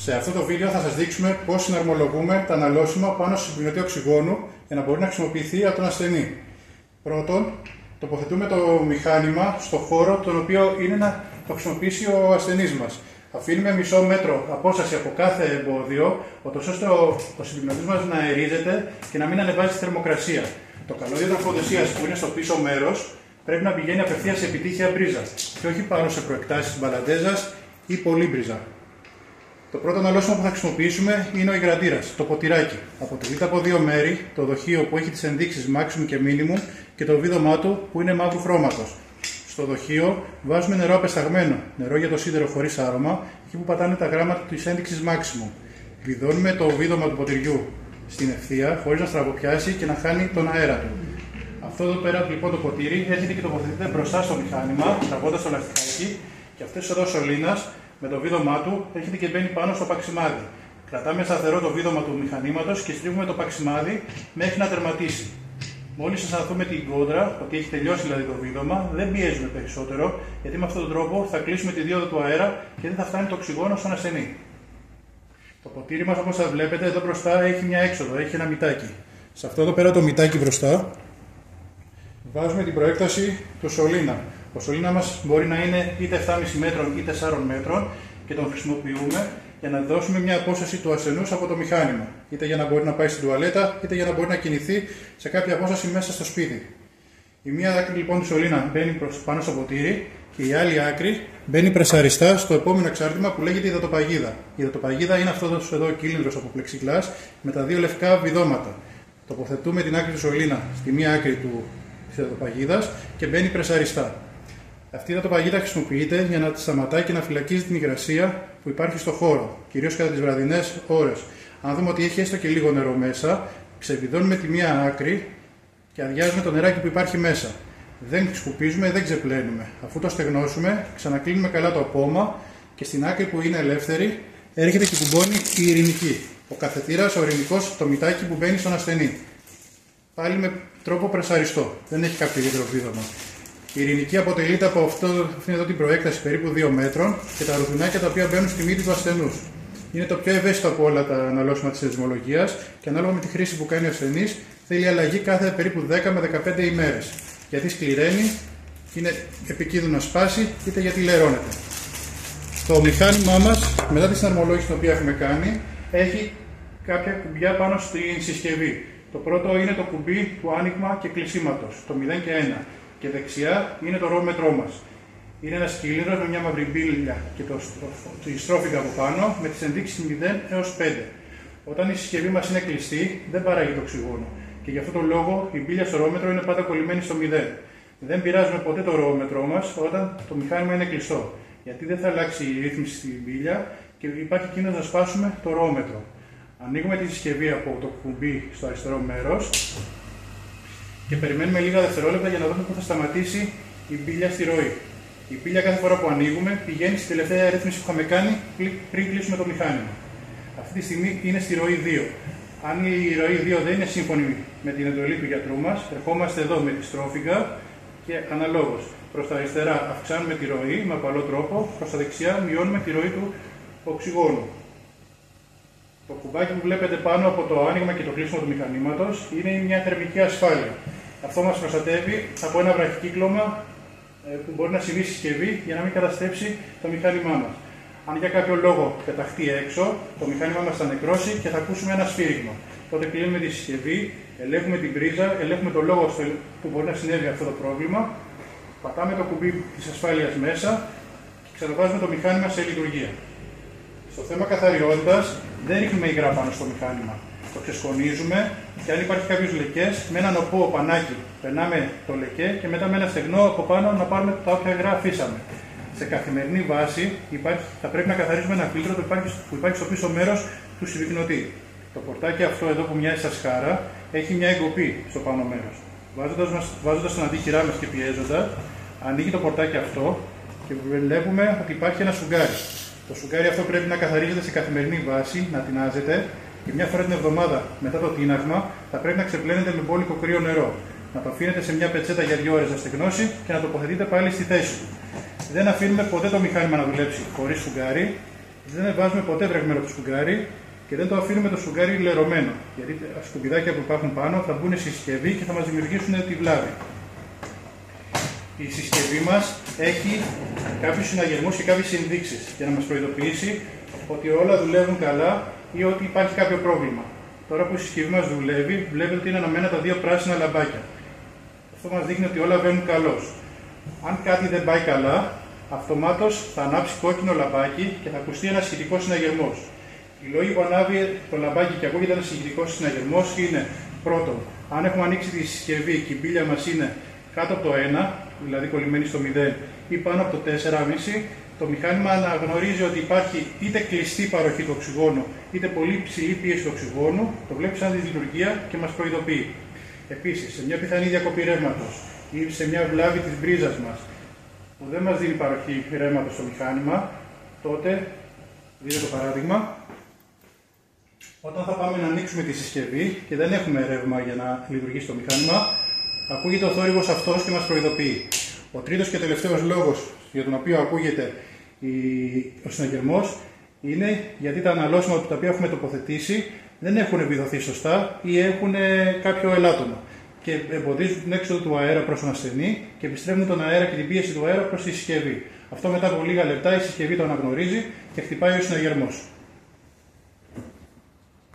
Σε αυτό το βίντεο θα σας δείξουμε πώς συναρμολογούμε τα αναλώσιμα πάνω στο συμπληρωτή οξυγόνου για να μπορεί να χρησιμοποιηθεί από τον ασθενή. Πρώτον, τοποθετούμε το μηχάνημα στο χώρο τον οποίο είναι να το χρησιμοποιήσει ο ασθενής μας. Αφήνουμε μισό μέτρο απόσταση από κάθε εμπόδιο, ώστε ο συμπληρωτής μας να αερίζεται και να μην ανεβάζει τη θερμοκρασία. Το καλώδιο τροφοδοσίας που είναι στο πίσω μέρος πρέπει να πηγαίνει απευθείας σε επιτύχεια μπρίζα και όχι πάνω σε προεκτάσεις μπαλαντέζας ή πολύμπριζα. Το πρώτο αναλώσιμο που θα χρησιμοποιήσουμε είναι ο υγρατήρας, το ποτηράκι. Αποτελείται από δύο μέρη, το δοχείο που έχει τις ενδείξεις maximum και minimum και το βίδωμά του που είναι μαύρου χρώματος. Στο δοχείο βάζουμε νερό απεσταγμένο, νερό για το σίδερο χωρίς άρωμα, εκεί που πατάνε τα γράμματα της ένδειξης maximum. Βιδώνουμε το βίδωμα του ποτηριού στην ευθεία, χωρίς να στραβοπιάσει και να χάνει τον αέρα του. Αυτό εδώ πέρα λοιπόν το ποτήρι έρχεται και τοποθετείται μπροστά στο μηχάνημα, τραβώντας το λαστιχάκι, και αυτές εδώ σωλήνας με το βίδωμά του έρχεται και μπαίνει πάνω στο παξιμάδι. Κρατάμε σταθερό το βίδωμα του μηχανήματος και στρίβουμε το παξιμάδι μέχρι να τερματίσει. Μόλις αισθανθούμε την κόντρα, ότι έχει τελειώσει δηλαδή το βίδωμα, δεν πιέζουμε περισσότερο, γιατί με αυτόν τον τρόπο θα κλείσουμε τη δίωδο του αέρα και δεν θα φτάνει το οξυγόνο στον ασθενή. Το ποτήρι μας, όπως θα βλέπετε, εδώ μπροστά έχει μια έξοδο, έχει ένα μητάκι. Σε αυτό εδώ πέρα το μητάκι μπροστά βάζουμε την προέκταση του σωλήνα. Ο σωλήνα μας μπορεί να είναι είτε 7,5 μέτρων είτε 4 μέτρων και τον χρησιμοποιούμε για να δώσουμε μια απόσταση του ασθενούς από το μηχάνημα. Είτε για να μπορεί να πάει στην τουαλέτα, είτε για να μπορεί να κινηθεί σε κάποια απόσταση μέσα στο σπίτι. Η μία άκρη λοιπόν του σωλήνα μπαίνει πάνω στο ποτήρι και η άλλη άκρη μπαίνει πρεσαριστά στο επόμενο εξάρτημα που λέγεται υδατοπαγίδα. Η υδατοπαγίδα είναι αυτό εδώ ο κύλινδρος από πλεξιγκλάς με τα δύο λευκά βιδώματα. Τοποθετούμε την άκρη του σωλήνα στη μία άκρη της υδατοπαγίδας και μπαίνει πρεσαριστά. Αυτή η υδατοπαγίδα χρησιμοποιείται για να σταματάει και να φυλακίζει την υγρασία που υπάρχει στο χώρο, κυρίως κατά τις βραδινές ώρες. Αν δούμε ότι έχει έστω και λίγο νερό μέσα, ξεβιδώνουμε τη μία άκρη και αδειάζουμε το νεράκι που υπάρχει μέσα. Δεν σκουπίζουμε, δεν ξεπλένουμε. Αφού το στεγνώσουμε, ξανακλίνουμε καλά το απόμα και στην άκρη που είναι ελεύθερη έρχεται και κουμπώνει η ειρηνική. Ο καθετήρας, ο ειρηνικός, το μητάκι που μπαίνει στον ασθενή. Πάλι με τρόπο πρεσαριστό, δεν έχει κάποιο ιδιαίτερο βίδωμα. Η ειρηνική αποτελείται από αυτήν εδώ την προέκταση περίπου 2 μέτρων και τα ρουθουνάκια τα οποία μπαίνουν στη μύτη του ασθενούς. Είναι το πιο ευαίσθητο από όλα τα αναλώσιμα της σεισμολογίας και ανάλογα με τη χρήση που κάνει ο ασθενής θέλει αλλαγή κάθε περίπου 10 με 15 ημέρες. Γιατί σκληραίνει, είναι επικίνδυνο να σπάσει, είτε γιατί λερώνεται. Το μηχάνημά μας, μετά τη συναρμολόγηση την οποία έχουμε κάνει, έχει κάποια κουμπιά πάνω στην συσκευή. Το πρώτο είναι το κουμπί του άνοιγμα και κλεισίματος, το 0 και 1. Και δεξιά είναι το ρόμετρό μας. Είναι ένας κύλινδρος με μια μαύρη μπίλια και τη στρόφιγγα από πάνω με τις ενδείξεις 0 έως 5. Όταν η συσκευή μας είναι κλειστή, δεν παράγει το οξυγόνο. Και γι' αυτόν τον λόγο η μπίλια στο ρόμετρο είναι πάντα κολλημένη στο 0. Δεν πειράζουμε ποτέ το ρόμετρό μας όταν το μηχάνημα είναι κλειστό. Γιατί δεν θα αλλάξει η ρύθμιση στην μπίλια και υπάρχει κίνδυνος να σπάσουμε το ρόμετρο. Ανοίγουμε τη συσκευή από το κουμπί στο αριστερό μέρος και περιμένουμε λίγα δευτερόλεπτα για να δούμε πού θα σταματήσει η μπίλια στη ροή. Η μπίλια κάθε φορά που ανοίγουμε πηγαίνει στη τελευταία ρύθμιση που είχαμε κάνει πριν κλείσουμε το μηχάνημα. Αυτή τη στιγμή είναι στη ροή 2. Αν η ροή 2 δεν είναι σύμφωνη με την εντολή του γιατρού μας, ερχόμαστε εδώ με τη στρόφιγγα και αναλόγως. Προς τα αριστερά αυξάνουμε τη ροή με απαλό τρόπο, προς τα δεξιά μειώνουμε τη ροή του οξυγόνου. Το κουμπάκι που βλέπετε πάνω από το άνοιγμα και το κλείσιμο του μηχανήματος είναι μια θερμική ασφάλεια. Αυτό μας προστατεύει από ένα βραχικύκλωμα που μπορεί να συμβεί στη συσκευή για να μην καταστρέψει το μηχάνημά μας. Αν για κάποιο λόγο πεταχτεί έξω, το μηχάνημά μας θα νεκρώσει και θα ακούσουμε ένα σφύριγμα. Τότε κλείνουμε τη συσκευή, ελέγχουμε την πρίζα, ελέγχουμε το λόγο που μπορεί να συνέβη αυτό το πρόβλημα, πατάμε το κουμπί της ασφάλειας μέσα και ξαναβάζουμε το μηχάνημα σε λειτουργία. Στο θέμα καθαριότητας, δεν ρίχνουμε υγρά πάνω στο μηχάνημα. Το ξεσκονίζουμε και αν υπάρχει κάποιος λεκές, με έναν οπό πανάκι περνάμε το λεκέ και μετά με ένα στεγνό από πάνω να πάρουμε τα όποια υγρά αφήσαμε. Σε καθημερινή βάση θα πρέπει να καθαρίζουμε ένα φίλτρο που υπάρχει στο πίσω μέρος του συμπυκνωτή. Το πορτάκι αυτό εδώ που μοιάζει σαν σκάρα έχει μια εγκοπή στο πάνω μέρος. Βάζοντας τον αντίχειρά μας και πιέζοντας, ανοίγει το πορτάκι αυτό και βλέπουμε ότι υπάρχει ένα σουγκάρι. Το σουγκάρι αυτό πρέπει να καθαρίζεται σε καθημερινή βάση, να τεινάζεται και μια φορά την εβδομάδα μετά το τείναγμα θα πρέπει να ξεπλένεται με μπόλικο κρύο νερό. Να το αφήνετε σε μια πετσέτα για 2 ώρες να στεγνώσει και να τοποθετείτε πάλι στη θέση του. Δεν αφήνουμε ποτέ το μηχάνημα να δουλέψει χωρίς σουγκάρι Δεν βάζουμε ποτέ βρεγμένο το σφουγγάρι και δεν το αφήνουμε το σφουγγάρι λερωμένο. Γιατί τα σκουπιδάκια που υπάρχουν πάνω θα μπουν στη συσκευή και θα μας δημιουργήσουν τη βλάβη. Η συσκευή μας έχει κάποιους συναγερμούς και κάποιες ενδείξεις για να μας προειδοποιήσει ότι όλα δουλεύουν καλά ή ότι υπάρχει κάποιο πρόβλημα. Τώρα που η συσκευή μας δουλεύει, βλέπετε ότι είναι αναμένα τα δύο πράσινα λαμπάκια. Αυτό μας δείχνει ότι όλα βαίνουν καλώς. Αν κάτι δεν πάει καλά, αυτομάτως θα ανάψει κόκκινο λαμπάκι και θα ακουστεί ένας ηχητικός συναγερμός. Οι λόγοι που ανάβει το λαμπάκι και ακούγεται ένας ηχητικός συναγερμός είναι πρώτον, αν έχουμε ανοίξει τη συσκευή και η μπίλια μας είναι κάτω από το 1, δηλαδή κολλημένη στο 0 ή πάνω από το 4,5, το μηχάνημα αναγνωρίζει ότι υπάρχει είτε κλειστή παροχή του οξυγόνου, είτε πολύ ψηλή πίεση του οξυγόνου, το βλέπει σαν δυσλειτουργία και μας προειδοποιεί. Επίσης, σε μια πιθανή διακοπή ρεύματος ή σε μια βλάβη της μπρίζας μας που δεν μας δίνει παροχή ρεύματος στο μηχάνημα, τότε, δείτε το παράδειγμα, όταν θα πάμε να ανοίξουμε τη συσκευή και δεν έχουμε ρεύμα για να λειτουργήσει το μηχάνημα, ακούγεται ο θόρυβος αυτός και μας προειδοποιεί. Ο τρίτος και τελευταίος λόγος για τον οποίο ακούγεται ο συναγερμός είναι γιατί τα αναλώσιμα τα οποία έχουμε τοποθετήσει δεν έχουν επιδοθεί σωστά ή έχουν κάποιο ελάττωμα και εμποδίζουν την έξοδο του αέρα προς τον ασθενή και επιστρέφουν τον αέρα και την πίεση του αέρα προς τη συσκευή. Αυτό μετά από λίγα λεπτά η συσκευή το αναγνωρίζει και χτυπάει ο συναγερμός.